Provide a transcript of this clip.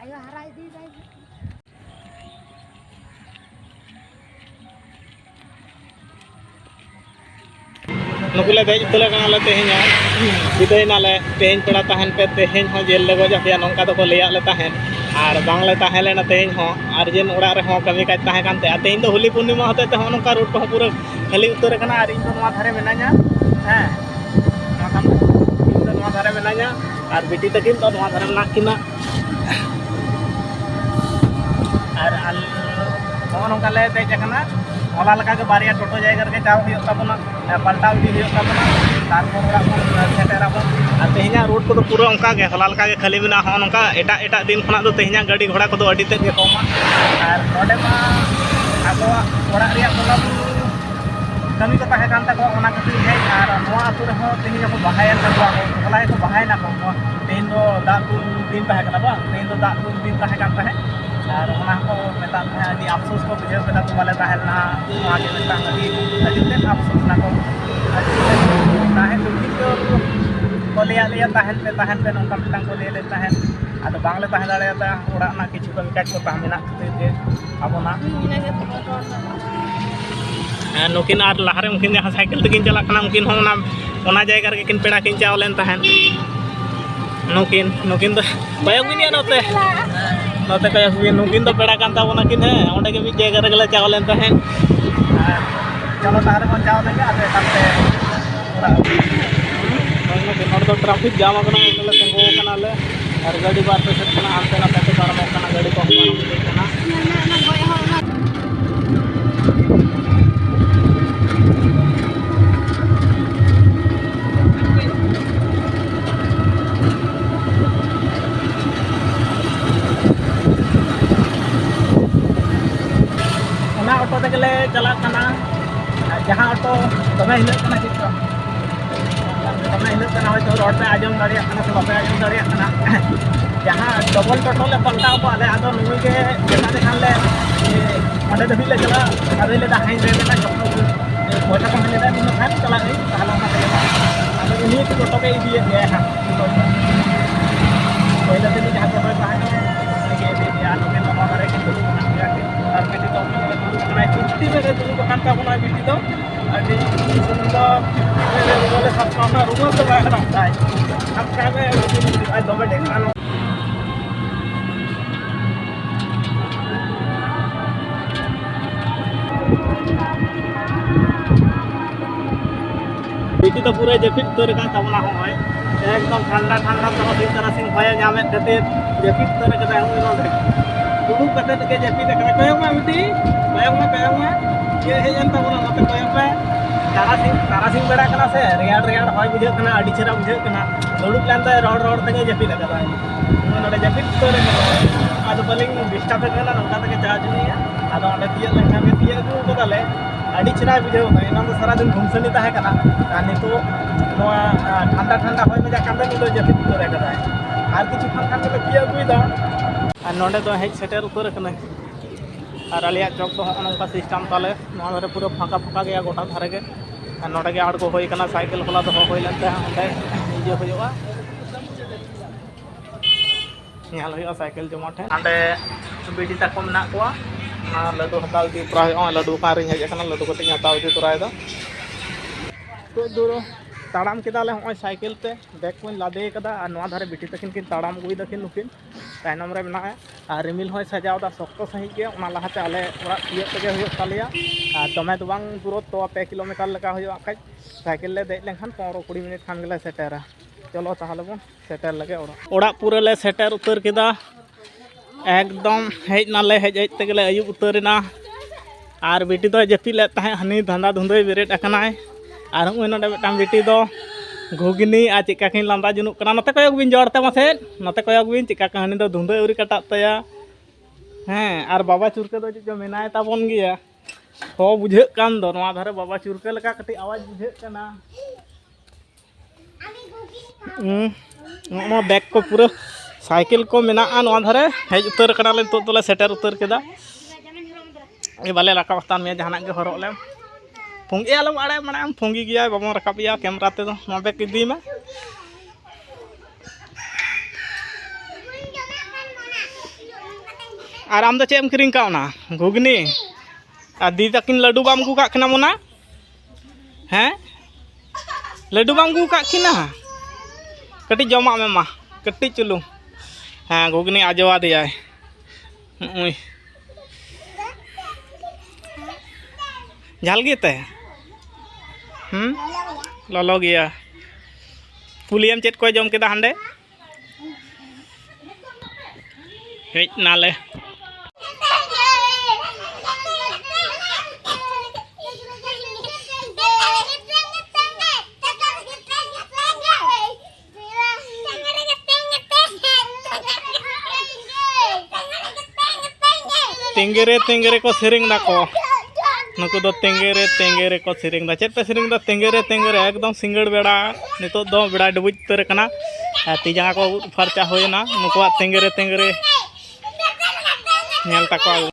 Ayo harai di dai. नुकुले देज उतले कनाले तेहें विदाय नाले तेहें पेड़ा तहन पे तेहें हो जेल ले गोजा पे नौका तो को लिया ले तहन और बांगले तहन लेना तेहें हो और जेन ओड़ा रे हो कमी काज तहन कानते आ तेहें तो होली पूर्णिमा होते ते हो नौका रूट को पूरा खाली उतर कना और इन तो नवा धारे मेना냐 हैं नवा धारे मेना냐 और बेटी तकिन तो नवा धारे मेना किना और हो नौका ले देज कना ओला लगा के बारिया टोटो जायगा रे जाओ हुयो ताबना पलटाव दी हुयो ताबना तारपर ओरा को सेटेरा बन आ तेहिना रोड को तो पूरा उनका के होला लगा के खाली बिना हो नका एटा एटा दिन खना तो तेहिना गाड़ी घोड़ा को तो अडी ते के कमा और नोडे मा आबो ओरा रिया कोला कमी को ताहे कान तको ओना खातिर हे और नोआ अतु रे हो तेहिना को बहायन तको होला को बहायना को तेहिन दो दा दिन ताहे कना बा तेहिन दो दा दिन ताहे कान ताहे और ओना को मेता अभी अफसोस को बुझे पेदा को वाले ताहेलना आगे मेता अभी ते अफसोस ना को ताहे दुखी को लिया ताहेन पे नौका मिटांग को ले ताहेन आदो बांगले ताहे दाड़ेता ओड़ा ना किछु कमी काज को तामेना खातिर जे आबोना नुकिन और लहारे उनकिन जहाँ साइकिल तकिन चला कना उनकिन हो ओना जायगा रे किन पेड़ा किन चाव लेन ताहेन नुकिन तो बायोगिनिया नोते नोते कय नुकिन तो पेड़ा कान ताबोना किन है ओंडे के मी जायगा रे गले चाव लेन ताहेन चलो तारे को चाव लेंगे आते ताते ओरा तो ट्रैफिक जाम करना ले तेंगो कना ले और गाड़ी बार पे सेट कना आनते ना पे पारम कना गाड़ी को पारम कना ऑटो तकले चला कना जहाँ ऑटो दमे हिलत कना चित्रा दमे हिलत कना होय तो रोड पे आजम दाड़िया कना से बापे आजम दाड़िया कना जहाँ डबल टोटो ले पलटाव को आले आदो नुई के जेना देखान ले ओंडे दबी ले चला आदो ले दा हाई रे ना जखनो पैसा को ले दा इन खान चला गई ताला ना ले आदो इनी तो टोटो के दिए गया है पहले दिन जहाँ पे पाए के दे दिया तो के नवा रे के दुलु बना के और बेटी तो मैं छुट्टी में दुलु बना का बना बेटी तो अभी सुंदर मेरे बोले सब काम रूम तो बाहर रखता है अब क्या में आज दो बेटे खाना बेटी तो पूरे जैपिट तो रखा तबना हो एकदम ठंडा ठंडा तो दिन तरह सिंह भय जामे खातिर जैपिट तो रखा है उन दुलुक कते के जैपिट रखा कयो में बेटी कयो में ये हे जन तबना मत कयो में तारा सिंह बेड़ा कना से रियाड़ रियाड़ होय बुझे कना अडी चेरा बुझे कना दुलुक लांदा रोड तके जैपिट लगा है नोडे जैपिट तो रखा आदो बलिंग डिस्टर्ब कना नका तके चार्ज नहीं आदो ओंडे तिया लगा में तिया को कोदाले अड़ी चेरा बुझे ना तो सारा दिन घुमसनी ताहे कना आ नितो नोआ ठंडा ठंडा होय मजा कांदे नितो जैपिट तो रखा है और किछु खान के तिया गुई दा और नोडे तो हेज सेटर उतर कना और आलिया चौक तो नौका सिस्टम ताले धारे पूरा फाँका फाँका गया गोटा धारे के और नोडे के आड़ को होय कना साइकिल खोला तो होय लेनते ओंडे इजे होयोगा ᱧᱮᱞ ᱦᱩᱭᱩᱜᱼᱟ ᱥᱟᱭᱠᱮᱞ ᱡᱚᱢᱟ ᱴᱷᱮᱱ ᱚᱸᱰᱮ ᱵᱤᱴᱤ ᱛᱟᱠᱚ ᱢᱮᱱᱟᱜ ᱠᱚᱣᱟ ᱞᱟᱹᱰᱩ ᱦᱟᱛᱟᱣ ᱤᱫᱤ ᱛᱚᱨᱟ ᱦᱩᱭᱩᱜᱼᱟ ᱞᱟᱹᱰᱩ ᱚᱠᱟᱨᱤᱧ ᱦᱮᱡ ᱟᱠᱟᱱᱟ ᱞᱟᱹᱰᱩ ᱠᱟᱹᱴᱤᱡ ᱦᱟᱛᱟᱣ ᱤᱫᱤ ᱛᱚᱨᱟᱭᱮᱫᱟ तो दूर ताड़ाम केदाले हॉय साइकिल ते बैग को लादे कदा और नवा धारे बिटी तकिन किन ताड़ाम गुई दकिन नुकिन तायनम रे मेना और रिमिल हॉय सजावदा सख्तो सही के ओना लहाते आले ओरा तिये तगे हुयो तालिया और दमे तो बांग दूर तो 2 किलोमीटर लगा हुयो आकाज साइकिल ले देज लेखान 15-20 मिनट खान गेले सेटेरा चलो ताहले बन सेटर लगे ओड़ा पूरा ले सेटर उतर केदा एकदम हेज नाले हेज तेगले अयुब उतरना और बेटी तो जपी ले ताहे हनी धंधा धुंधई बेरेट अकनाय और हूँ नोडे मिटांग बेटी दो घुगनी आ चिका किन लांदा जुनुक कना नते कयक बिन जोड़ते मासे नते कयक बिन चिका कहानी दो धुंधई उरी कटात तया हैं और बाबा चुरके दो जो मेनाय ताबन गिया हो बुझे कान दो नवा धारे बाबा चुरके लका कटी आवाज बुझे कना बैग को पूरा साइकिल को मेना धारे हेज उतर कनाले तो तोले सेटर उतर केदा ये बाले रकाब तान में जहाना के हरक ले फुंगी आलम आड़े माने फुंगी गया बाबा रकाब या कैमरा ते दो नो बैग इदी में और आम दो चेम किरिंग कावना घुगनी आ दी तकिन लड्डू बाम गु का खना मोना हैं लड्डू बाम गु का खिना कटी जमा में मा कटी चुलू हाँ घुगनी आजवा दिया झाल गए ललो गया पुलियम चेत को जम केदा हांडे हेज नाले तेंगेरे तेंगेरे को सेरिंग ना को नुकु दो तेंगेरे तेंगेरे को सेरिंग दा चेत पे सेरिंग दा तेंगेरे तेंगेरे एकदम सिंगड़ बेड़ा नितो दो बेड़ा डुबुज उतर कना ती जंगा को फरचा होयना नुकुआ तेंगेरे तेंगेरे नेल ताको